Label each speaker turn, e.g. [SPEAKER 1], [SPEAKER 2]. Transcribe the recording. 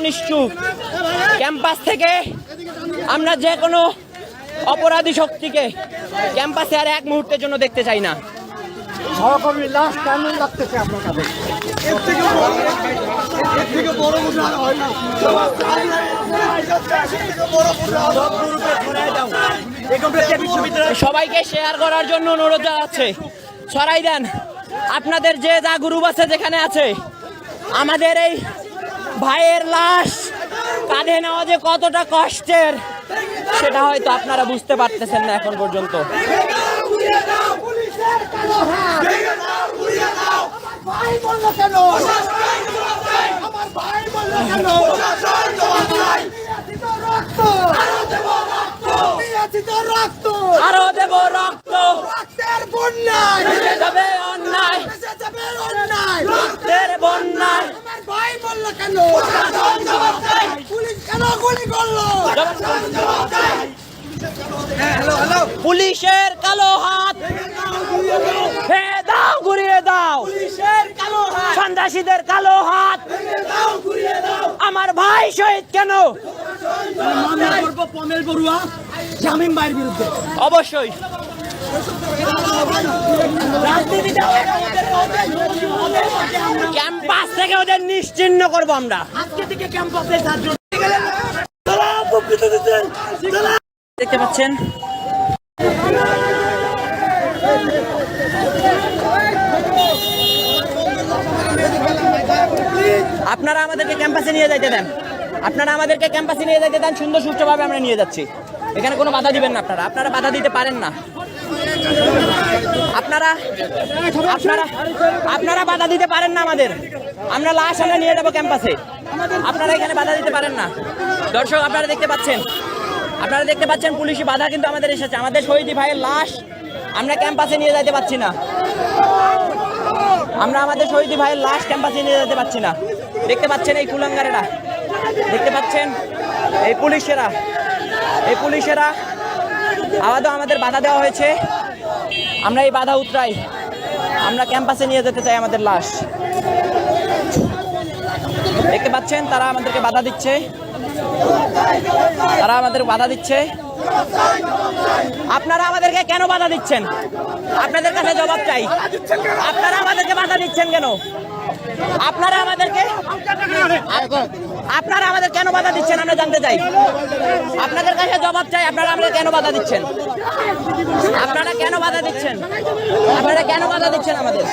[SPEAKER 1] নিশ্চুপ। ক্যাম্পাস থেকে আমরা যে কোনো অপরাধী শক্তিকে ক্যাম্পাসে আর এক মুহূর্তের জন্য দেখতে চাই না।
[SPEAKER 2] সহকর্মী লাশ কেমন লাগতেছে আপনার কাছে?
[SPEAKER 1] সবাইকে শেয়ার করার জন্য অনুরোধ জানাচ্ছে, ছড়াই দেন আপনাদের যে যা গ্রুপ আছে যেখানে আছে। আমাদের এই ভাইয়ের লাশ কাঁধে নেওয়া যে কতটা কষ্টের সেটা হয়তো আপনারা বুঝতে পারতেছেন না এখন পর্যন্ত। আরো দেব রক্ত, যাবে অন্যায়, রক্তের বন্যায়। পুলিশের কালো হাত দাও, ঘুরিয়ে দাও। সন্ত্রাসীদের কালো হাত। আমার ভাই শহীদ কেন?
[SPEAKER 2] পমেল বড়ুয়া জামিন ভাইয়ের বিরুদ্ধে
[SPEAKER 1] অবশ্যই ক্যাম্পাস থেকে ওদের নিশ্চিহ্ন করবো আমরা। দেখতে পাচ্ছেন আপনারা আমাদেরকে ক্যাম্পাসে নিয়ে যাইতে দেন, আপনারা আমাদেরকে ক্যাম্পাসে নিয়ে যাইতে দেন। সুন্দর সুষ্ঠুভাবে আমরা নিয়ে যাচ্ছি, এখানে কোনো বাধা দিবেন না। আপনারা বাধা দিতে পারেন না। আপনারা বাধা দিতে পারেন না আমাদের। আমরা লাশ আমরা নিয়ে যাবো ক্যাম্পাসে, আপনারা এখানে বাধা দিতে পারেন না। দর্শক আপনারা দেখতে পাচ্ছেন পুলিশি বাধা কিন্তু আমাদের এসেছে। আমাদের শহীদ ভাইয়ের লাশ আমরা ক্যাম্পাসে নিয়ে যেতে পারছি না। আমরা আমাদের শহীদ ভাইয়ের লাশ ক্যাম্পাসে নিয়ে যেতে পারছি না। দেখতে পাচ্ছেন এই কুলাঙ্গারেরা, দেখতে পাচ্ছেন এই পুলিশেরা আবারও আমাদের বাধা দেওয়া হয়েছে। আমরা এই বাধা উতরাই, আমরা ক্যাম্পাসে নিয়ে যেতে চাই আমাদের লাশ। দেখতে পাচ্ছেন তারা আমাদেরকে বাধা দিচ্ছে, আপনারা আমাদেরকে কেন বাধা দিচ্ছেন? আপনাদের কাছে জবাব চাই। আপনারা আমাদেরকে বাধা দিচ্ছেন কেন? আপনারা আমাদের কেন বাধা দিচ্ছেন আমরা জানতে চাই। আপনাদের কাছে জবাব চাই। আপনারা আমাদের কেন বাধা দিচ্ছেন? আপনারা কেন বাধা দিচ্ছেন আমাদের?